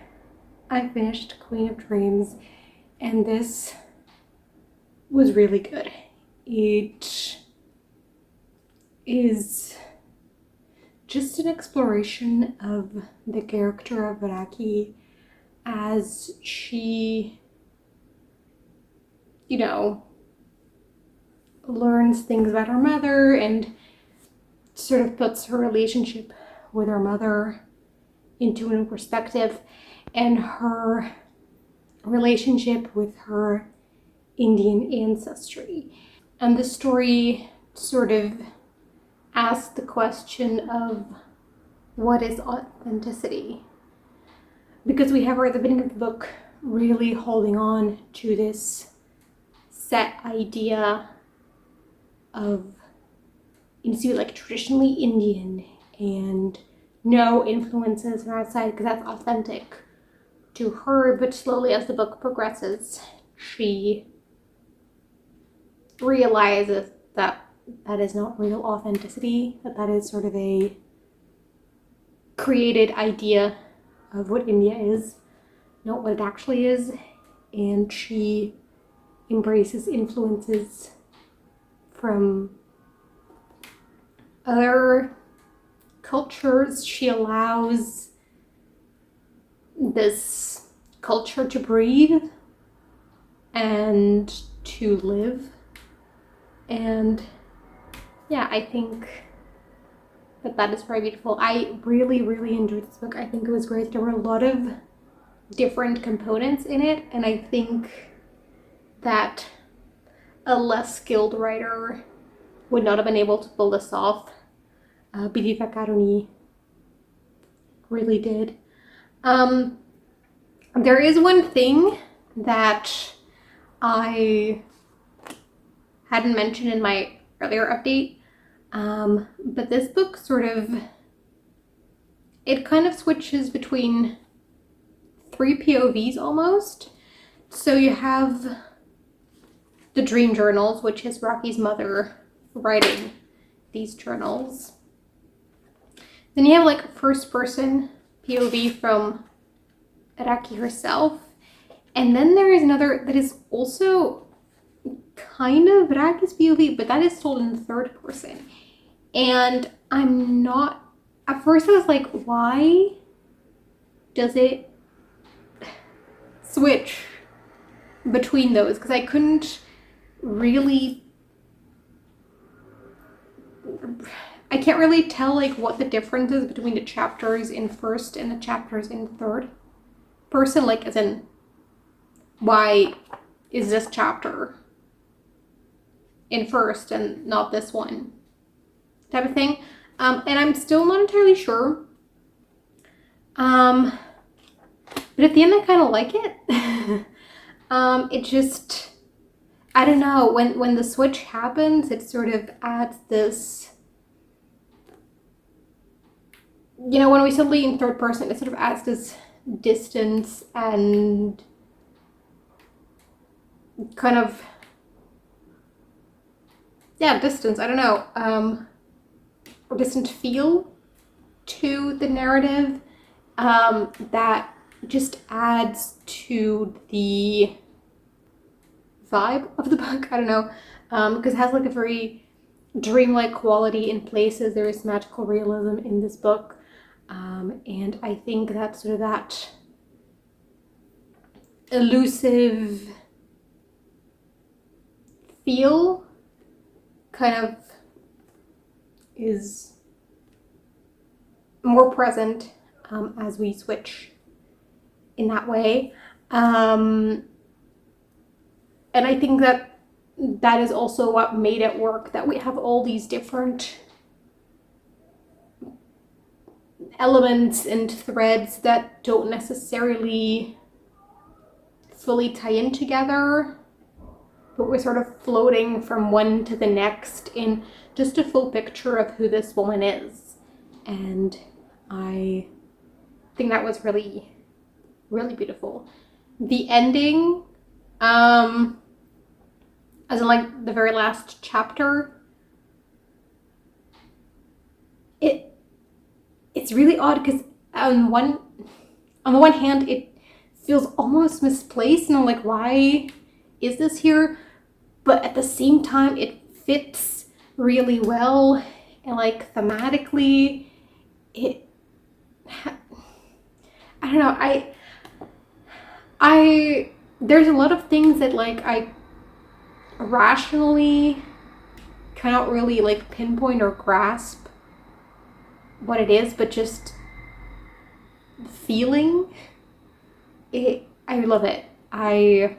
I finished Queen of Dreams, and this was really good. It is just an exploration of the character of Raki as she, you know, learns things about her mother and sort of puts her relationship with her mother into a new perspective, and her relationship with her Indian ancestry. And the story sort of asks the question of what is authenticity? Because we have her at the beginning of the book really holding on to this set idea of, you see, like traditionally Indian and no influences from outside because that's authentic to her. But slowly as the book progresses, she realizes that that is not real authenticity, that is sort of a created idea of what India is, not what it actually is. And she embraces influences from other cultures. She allows this culture to breathe and to live. And yeah, I think that is very beautiful. I really, really enjoyed this book. I think it was great. There were a lot of different components in it, and I think that a less skilled writer would not have been able to pull this off. Divakaruni really did. There is one thing that I hadn't mentioned in my earlier update, but this book it kind of switches between 3 POVs almost. So you have the dream journals, which is Rocky's mother writing these journals. Then you have like first person POV from Araki herself. And then there is another that is also kind of Araki's POV, but that is told in third person. And I'm not, at first I was like, why does it switch between those? Because I couldn't really, I can't really tell like what the difference is between the chapters in first and the chapters in third person, like as in why is this chapter in first and not this one type of thing. And I'm still not entirely sure. But at the end I kind of like it. It just, I don't know, when the switch happens, it sort of adds this, you know, when we suddenly in third person, it sort of adds this distance and kind of, yeah, distance, I don't know, or distant feel to the narrative, that just adds to the vibe of the book. I don't know, because it has like a very dreamlike quality in places. There is magical realism in this book, and I think that sort of that elusive feel kind of is more present as we switch in that way. And I think that that is also what made it work, that we have all these different elements and threads that don't necessarily fully tie in together, but we're sort of floating from one to the next in just a full picture of who this woman is. And I think that was really, really beautiful. The ending, as in like the very last chapter, it's really odd because on the one hand it feels almost misplaced and I'm like, why is this here? But at the same time it fits really well, and like thematically I don't know, I there's a lot of things that like I rationally cannot really like pinpoint or grasp what it is, but just feeling it, I love it. I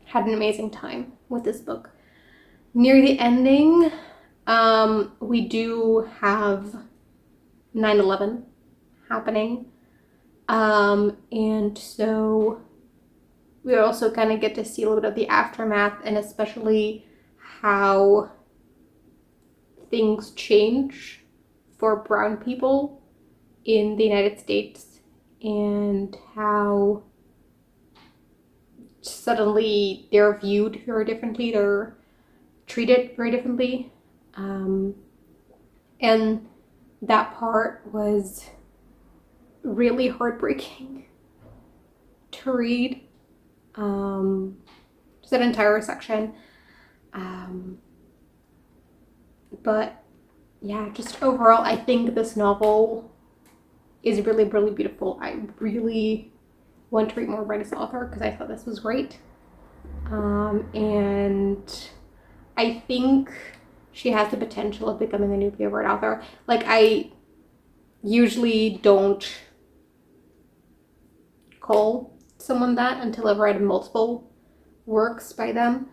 had an amazing time with this book. Near the ending, we do have 9/11 happening, and so we also kind of get to see a little bit of the aftermath, and especially how things change for brown people in the United States, and how suddenly they're viewed very differently, they're treated very differently, and that part was really heartbreaking to read, just that entire section, but yeah, just overall I think this novel is really, really beautiful. I really want to read more by this author because I thought this was great, and I think she has the potential of becoming a new favorite author. Like, I usually don't call someone that until I've read multiple works by them,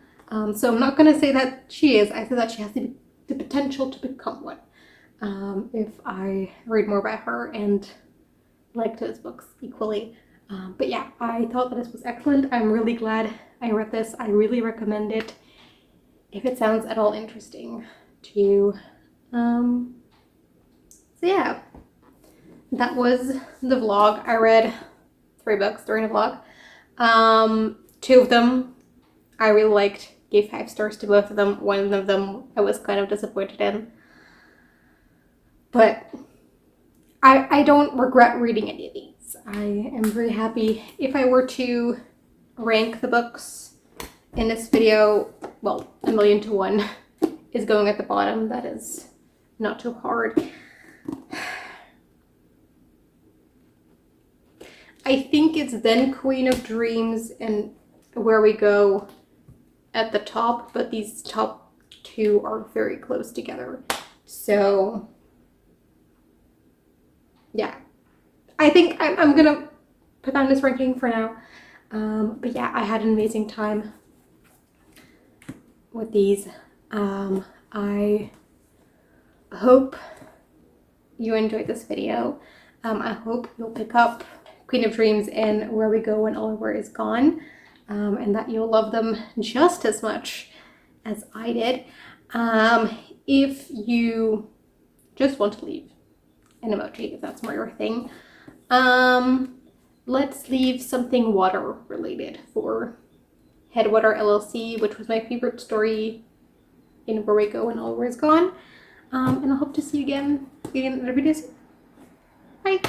so I'm not going to say that she is. I say that she has the potential to become one, if I read more by her and like those books equally. But yeah, I thought that this was excellent. I'm really glad I read this. I really recommend it if it sounds at all interesting to you. So yeah, that was the vlog. I read 3 books during the vlog. 2 of them I really liked, gave 5 stars to both of them. One of them I was kind of disappointed in. But I don't regret reading any of these. I am very happy. If I were to rank the books in this video, well, 1,000,000 to 1 is going at the bottom. That is not too hard. I think it's then Queen of Dreams and Where We Go at the top, but these top 2 are very close together. So yeah, I think I'm gonna put on this ranking for now. But yeah, I had an amazing time with these. I hope you enjoyed this video. I hope you'll pick up Queen of Dreams and Where We Go When Oliver Is Gone, and that you'll love them just as much as I did. If you just want to leave an emoji, if that's more your thing, let's leave something water related for Headwater LLC, which was my favorite story in Where We Go When Oliver Is Gone. And I hope to see you again in another video soon. Bye!